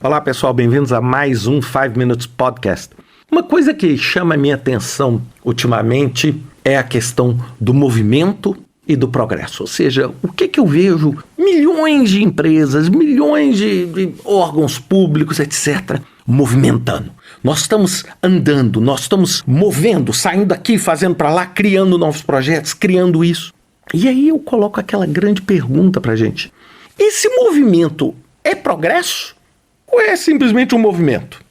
Olá pessoal, bem-vindos a mais um 5 Minutes Podcast. Uma coisa que chama a minha atenção ultimamente é a questão do movimento e do progresso. Ou seja, o que eu vejo milhões de empresas, milhões de órgãos públicos, etc., movimentando. Nós estamos andando, nós estamos movendo, saindo daqui, fazendo para lá, criando novos projetos, criando isso. E aí eu coloco aquela grande pergunta para a gente. Esse movimento é progresso ou é simplesmente um movimento?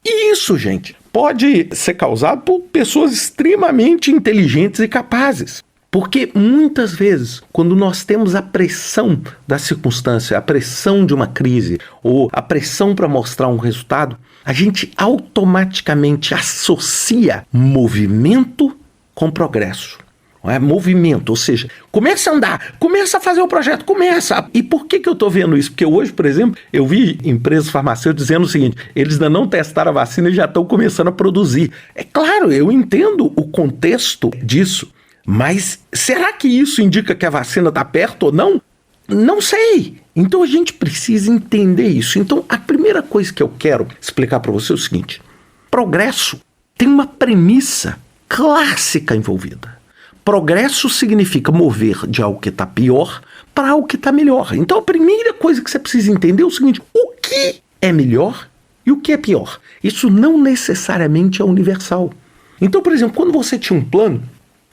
E isso, gente, pode ser causado por pessoas extremamente inteligentes e capazes. Porque muitas vezes, quando nós temos a pressão da circunstância, a pressão de uma crise ou a pressão para mostrar um resultado, a gente automaticamente associa movimento com progresso. Não é? Movimento, ou seja, começa a andar, começa a fazer o projeto, começa. E por que eu estou vendo isso? Porque hoje, por exemplo, eu vi empresas farmacêuticas dizendo o seguinte, eles ainda não testaram a vacina e já estão começando a produzir. É claro, eu entendo o contexto disso, mas será que isso indica que a vacina está perto ou não? Não sei. Então a gente precisa entender isso. Então a primeira coisa que eu quero explicar para você é o seguinte, progresso tem uma premissa clássica envolvida. Progresso significa mover de algo que está pior para algo que está melhor. Então a primeira coisa que você precisa entender é o seguinte, o que é melhor e o que é pior? Isso não necessariamente é universal. Então, por exemplo, quando você tinha um plano,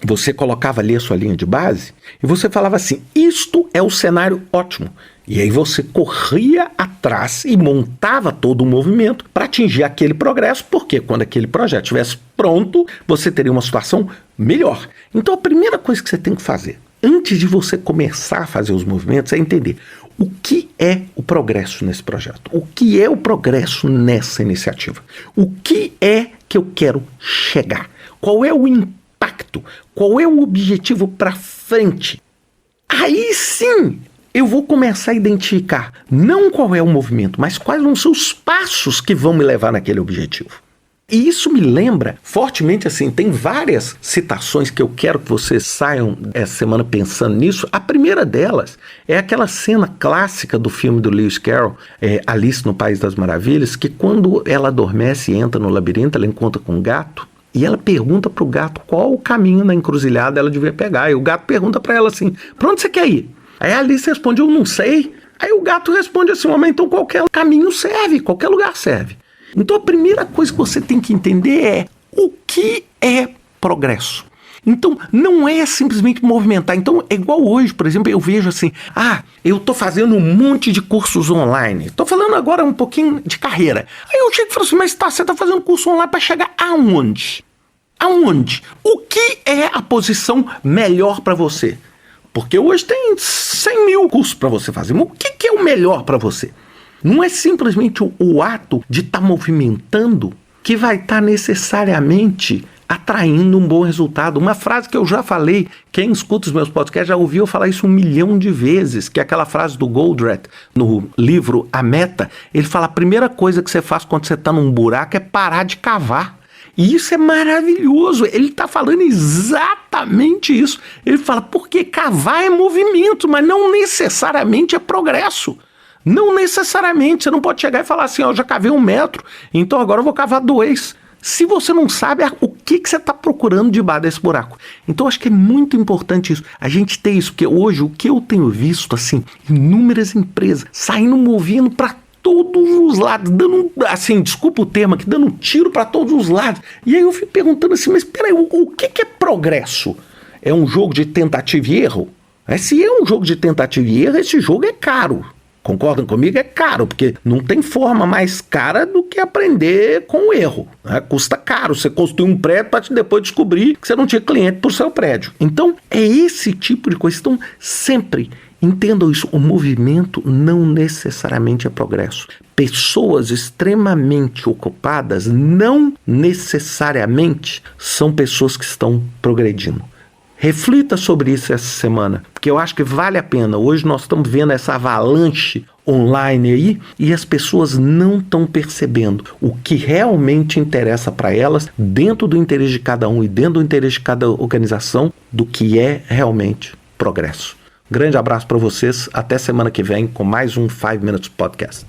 você colocava ali a sua linha de base e você falava assim, isto é o cenário ótimo. E aí você corria atrás e montava todo um movimento para atingir aquele progresso, porque quando aquele projeto estivesse pronto, você teria uma situação melhor. Então a primeira coisa que você tem que fazer, antes de você começar a fazer os movimentos, é entender o que é o progresso nesse projeto, o que é o progresso nessa iniciativa, o que é que eu quero chegar, qual é o impacto, qual é o objetivo para frente. Aí sim eu vou começar a identificar não qual é o movimento, mas quais vão ser os passos que vão me levar naquele objetivo. E isso me lembra fortemente assim, tem várias citações que eu quero que vocês saiam essa semana pensando nisso. A primeira delas é aquela cena clássica do filme do Lewis Carroll, Alice no País das Maravilhas, que quando ela adormece e entra no labirinto, ela encontra com um gato, e ela pergunta para o gato qual o caminho na encruzilhada ela devia pegar. E o gato pergunta para ela assim, para onde você quer ir? Aí a Alice responde, eu não sei. Aí o gato responde assim, mas então qualquer caminho serve, qualquer lugar serve. Então a primeira coisa que você tem que entender é o que é progresso. Então não é simplesmente movimentar. Então é igual hoje, por exemplo, eu vejo assim, eu estou fazendo um monte de cursos online. Estou falando agora um pouquinho de carreira. Aí eu chego e falo assim, mas você está fazendo curso online para chegar aonde? Aonde? O que é a posição melhor para você? Porque hoje tem 100 mil cursos para você fazer. Mas o que é o melhor para você? Não é simplesmente o ato de estar movimentando que vai estar necessariamente atraindo um bom resultado. Uma frase que eu já falei, quem escuta os meus podcasts já ouviu eu falar isso 1 milhão de vezes, que é aquela frase do Goldratt no livro A Meta. Ele fala, a primeira coisa que você faz quando você está num buraco é parar de cavar. E isso é maravilhoso, ele está falando exatamente isso. Ele fala, porque cavar é movimento, mas não necessariamente é progresso. Não necessariamente, você não pode chegar e falar assim, eu já cavei 1 metro, então agora eu vou cavar 2. Se você não sabe o que você está procurando debaixo desse buraco. Então acho que é muito importante isso, a gente ter isso, porque hoje o que eu tenho visto, assim, inúmeras empresas saindo movendo para todos os lados, dando, assim, desculpa o termo aqui, dando tiro para todos os lados. E aí eu fico perguntando assim, mas peraí, o que é progresso? É um jogo de tentativa e erro? Se é um jogo de tentativa e erro, esse jogo é caro. Concordam comigo? É caro, porque não tem forma mais cara do que aprender com o erro. Né? Custa caro você construir um prédio para depois descobrir que você não tinha cliente para o seu prédio. Então, é esse tipo de coisa. Então, sempre entendam isso, o movimento não necessariamente é progresso. Pessoas extremamente ocupadas não necessariamente são pessoas que estão progredindo. Reflita sobre isso essa semana, porque eu acho que vale a pena. Hoje nós estamos vendo essa avalanche online aí e as pessoas não estão percebendo o que realmente interessa para elas dentro do interesse de cada um e dentro do interesse de cada organização do que é realmente progresso. Grande abraço para vocês, até semana que vem com mais um 5 Minutes Podcast.